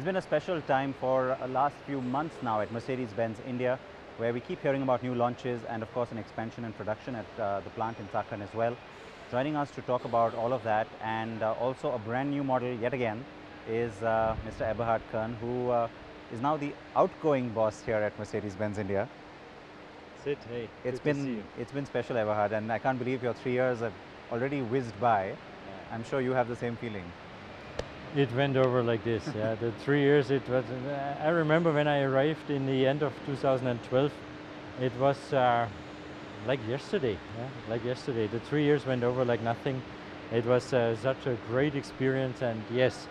been a special time for last few months now at Mercedes-Benz India, where we keep hearing about new launches and of course an expansion and production at the plant in Chakan as well. Joining us to talk about all of that and also a brand new model yet again is Mr. Eberhard Kern, who is now the outgoing boss here at Mercedes-Benz India. Sid, hey, It's good to see you. been special, Eberhard, and I can't believe your 3 years have already whizzed by. Yeah. I'm sure you have the same feeling. It went over like this. Yeah, the 3 years it was. I remember when I arrived in the end of 2012. It was like yesterday. Yeah, like yesterday. The 3 years went over like nothing. It was such a great experience, and yes,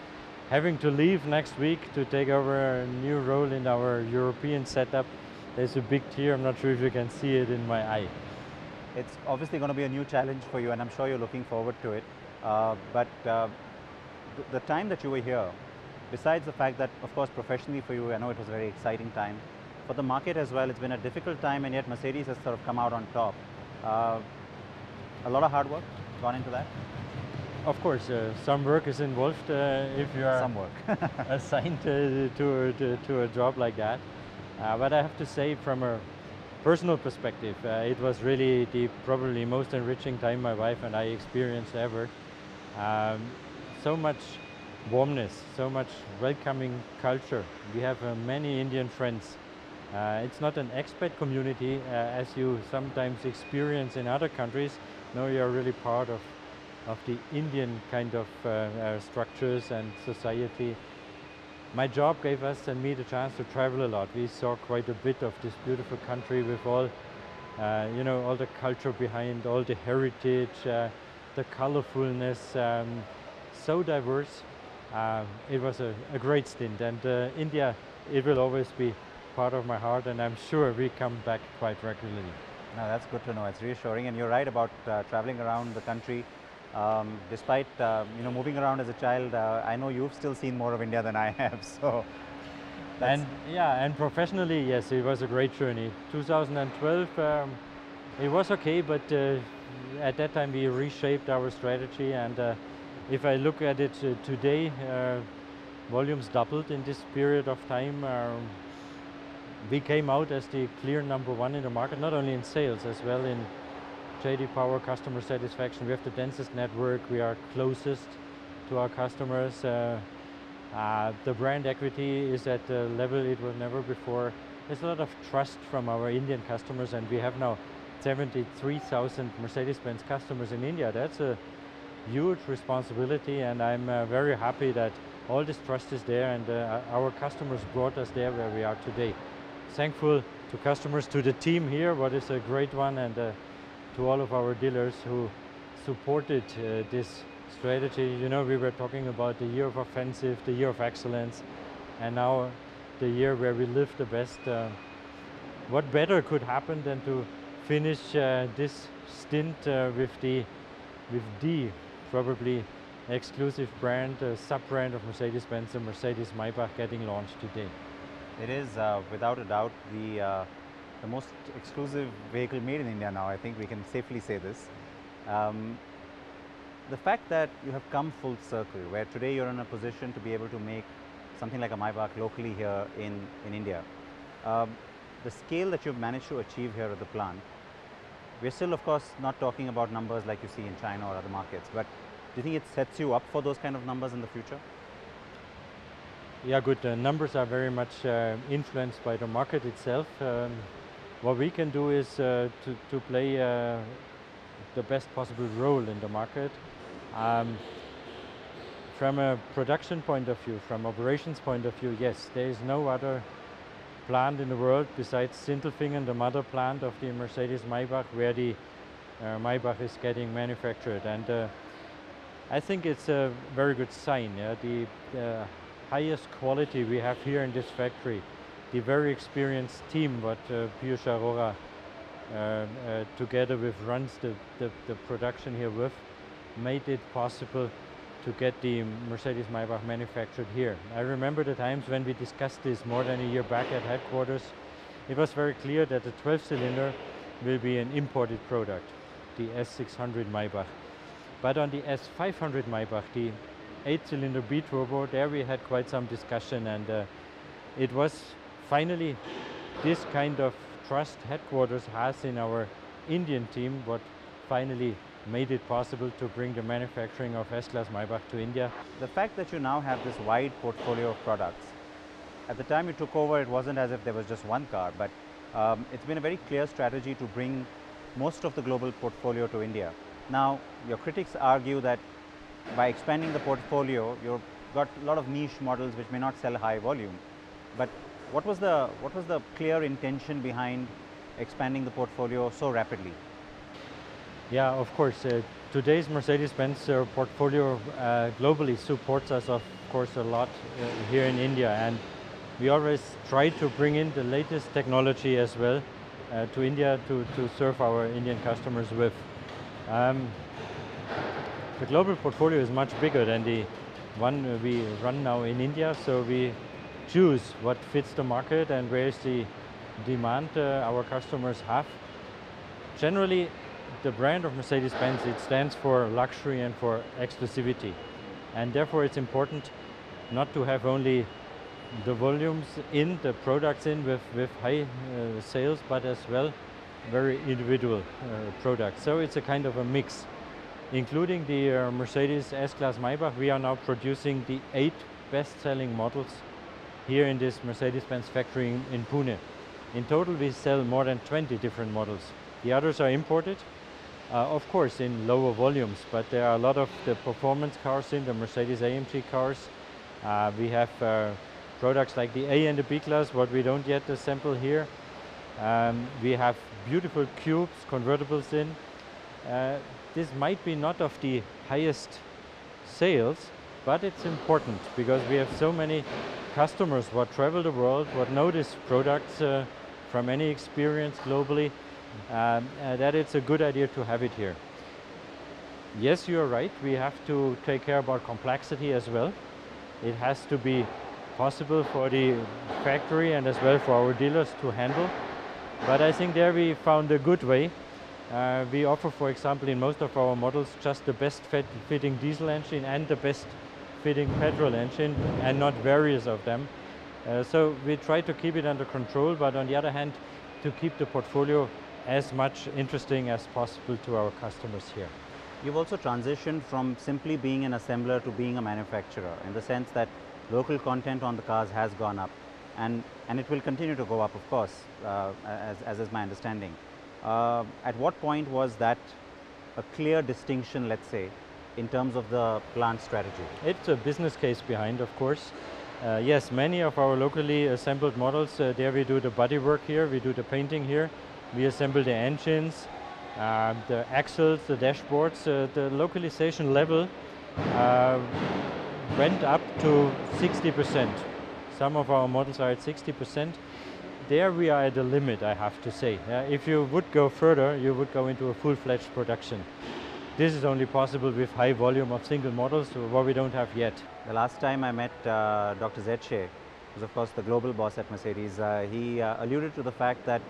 having to leave next week to take over a new role in our European setup. There's a big tear. I'm not sure if you can see it in my eye. It's obviously going to be a new challenge for you, and I'm sure you're looking forward to it. But the time that you were here, besides the fact that, of course, professionally for you, I know it was a very exciting time. For the market as well, it's been a difficult time, and yet Mercedes has sort of come out on top. A lot of hard work gone into that? Of course, some work is involved if you are Some work. assigned to a job like that. But I have to say, from a personal perspective, it was really the probably most enriching time my wife and I experienced ever. So much warmness, so much welcoming culture. We have many Indian friends. It's not an expat community as you sometimes experience in other countries. No, you're really part of the Indian kind of structures and society. My job gave us and me the chance to travel a lot. We saw quite a bit of this beautiful country with all, all the culture behind, all the heritage, the colorfulness, so diverse. It was a great stint, and India, it will always be part of my heart, and I'm sure we come back quite regularly. No, that's good to know. It's reassuring, and you're right about traveling around the country. Despite moving around as a child, I know you've still seen more of India than I have. So, and professionally, yes, it was a great journey. 2012, it was okay, but at that time we reshaped our strategy. And if I look at it today, volumes doubled in this period of time. We came out as the clear number one in the market, not only in sales as well in JD Power customer satisfaction. We have the densest network, we are closest to our customers. The brand equity is at a level it was never before. There's a lot of trust from our Indian customers, and we have now 73,000 Mercedes-Benz customers in India. That's a huge responsibility, and I'm very happy that all this trust is there, and our customers brought us there where we are today. Thankful to customers, to the team here, what is a great one, and to all of our dealers who supported this strategy. You know, we were talking about the year of offensive, the year of excellence, and now the year where we live the best. What better could happen than to finish this stint with the probably exclusive brand, sub-brand of Mercedes-Benz, the Mercedes-Maybach getting launched today. it is without a doubt the most exclusive vehicle made in India now. I think we can safely say this. The fact that you have come full circle, where today you're in a position to be able to make something like a Maybach locally here in India. The scale that you've managed to achieve here at the plant, we're still of course not talking about numbers like you see in China or other markets, but do you think it sets you up for those kind of numbers in the future? Yeah, good. Numbers are very much influenced by the market itself. What we can do is to play the best possible role in the market. From a production point of view, from operations point of view, yes, there is no other plant in the world besides Sindelfingen, the mother plant of the Mercedes-Maybach, where the Maybach is getting manufactured. And I think it's a very good sign. Yeah? The highest quality we have here in this factory, the very experienced team what Piyush Arora together with runs the production here with, made it possible to get the Mercedes-Maybach manufactured here. I remember the times when we discussed this more than a year back at headquarters. It was very clear that the 12-cylinder will be an imported product, the S600 Maybach. But on the S500 Maybach, the 8-cylinder B-turbo. There we had quite some discussion, and it was finally this kind of trust headquarters has in our Indian team what finally made it possible to bring the manufacturing of S-Class Maybach to India. The fact that you now have this wide portfolio of products, at the time you took over, it wasn't as if there was just one car, but it's been a very clear strategy to bring most of the global portfolio to India. Now, your critics argue that by expanding the portfolio, you've got a lot of niche models which may not sell high volume. But what was the clear intention behind expanding the portfolio so rapidly? Yeah, of course. Today's Mercedes-Benz portfolio globally supports us, of course, a lot here in India, and we always try to bring in the latest technology as well to India to serve our Indian customers with. The global portfolio is much bigger than the one we run now in India, so we choose what fits the market and where is the demand our customers have. Generally, the brand of Mercedes-Benz, it stands for luxury and for exclusivity, and therefore it's important not to have only the volumes in, the products in with high sales, but as well very individual products. So it's a kind of a mix. Including the Mercedes S-Class Maybach, we are now producing the 8 best-selling models here in this Mercedes-Benz factory in Pune. In total, we sell more than 20 different models. The others are imported, of course, in lower volumes, but there are a lot of the performance cars in the Mercedes-AMG cars. We have products like the A and the B-Class, what we don't yet assemble here. We have beautiful cubes, convertibles in. This might be not of the highest sales, but it's important because we have so many customers what travel the world, what know these products from any experience globally, that it's a good idea to have it here. Yes, you're right, we have to take care about complexity as well. It has to be possible for the factory and as well for our dealers to handle. But I think there we found a good way. We offer, for example, in most of our models just the best fitting diesel engine and the best fitting petrol engine and not various of them. So we try to keep it under control, but on the other hand, to keep the portfolio as much interesting as possible to our customers here. You've also transitioned from simply being an assembler to being a manufacturer, in the sense that local content on the cars has gone up, and it will continue to go up, of course, as is my understanding. At what point was that a clear distinction, let's say, in terms of the plant strategy? It's a business case behind, of course. Yes, many of our locally assembled models, there we do the bodywork here, we do the painting here, we assemble the engines, the axles, the dashboards. The localization level went up to 60%. Some of our models are at 60%. There we are at the limit, I have to say. If you would go further, you would go into a full-fledged production. This is only possible with high volume of single models, what we don't have yet. The last time I met Dr. Zetsche, who's of course the global boss at Mercedes, he alluded to the fact that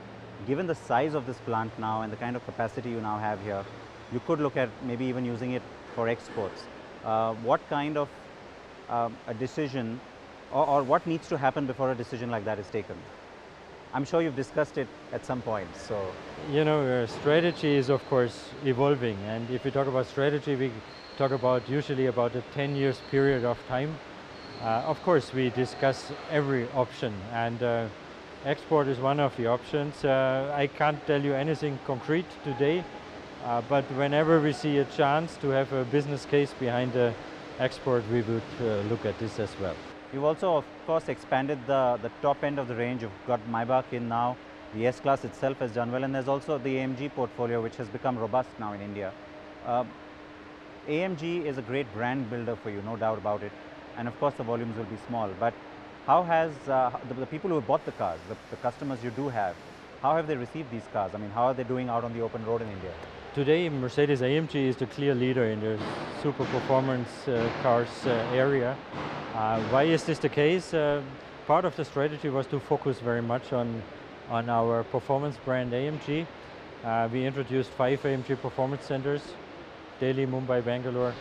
given the size of this plant now and the kind of capacity you now have here, you could look at maybe even using it for exports. What kind of a decision or what needs to happen before a decision like that is taken? I'm sure you've discussed it at some point, so. You know, strategy is of course evolving, and if we talk about strategy, we talk about usually about a 10 years period of time. Of course, we discuss every option, and export is one of the options. I can't tell you anything concrete today, but whenever we see a chance to have a business case behind the export, we would look at this as well. You've also, of course, expanded the top end of the range. You've got Maybach in now. The S-Class itself has done well, and there's also the AMG portfolio, which has become robust now in India. AMG is a great brand builder for you, no doubt about it. And of course, the volumes will be small. But how has the people who have bought the cars, the customers you do have, how have they received these cars? I mean, how are they doing out on the open road in India? Today, Mercedes-AMG is the clear leader in the super performance cars area. Why is this the case? Part of the strategy was to focus very much on our performance brand AMG. We introduced 5 AMG performance centers: Delhi, Mumbai, Bangalore,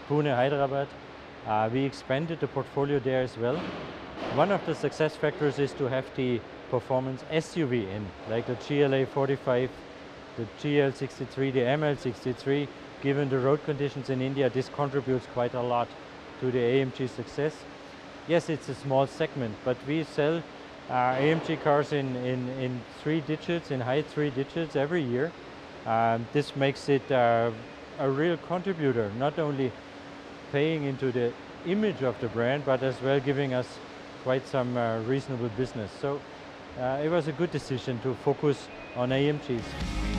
Pune, Hyderabad. we expanded the portfolio there as well. One of the success factors is to have the performance SUV in, like the GLA 45, the GL63, the ML63. Given the road conditions in India, this contributes quite a lot to the AMG success. Yes, it's a small segment, but we sell AMG cars in 3 digits, in high 3 digits every year. This makes it a real contributor, not only paying into the image of the brand, but as well giving us quite some reasonable business. So it was a good decision to focus on AMGs.